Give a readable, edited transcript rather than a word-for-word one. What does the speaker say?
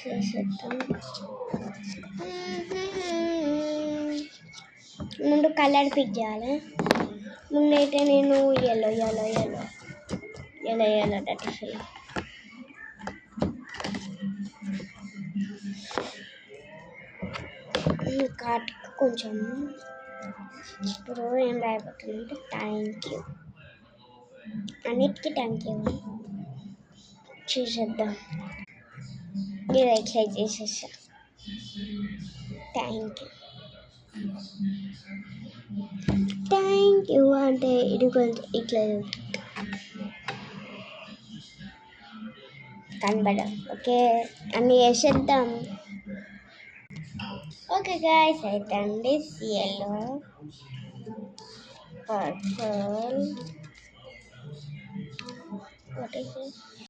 చేసేద్దాం. ముందు colour pick చేయాలి. ముందైతే నేను ఎల్లో దట్ కార్డ్కి కొంచెం ఇప్పుడు ఏం రాయబోతుందంటే థ్యాంక్ యూ, అన్నిటికీ థ్యాంక్ యూ చేసేద్దాం. ఇది ఇట్లా చేసేసా. థ్యాంక్ యూ అంటే ఇది కొంచెం ఇట్లా కనబడదు. ఓకే, అన్నీ వేసేద్దాం. ఓకే గాయస్, అయితే అండి ఎల్లో, పర్పుల్,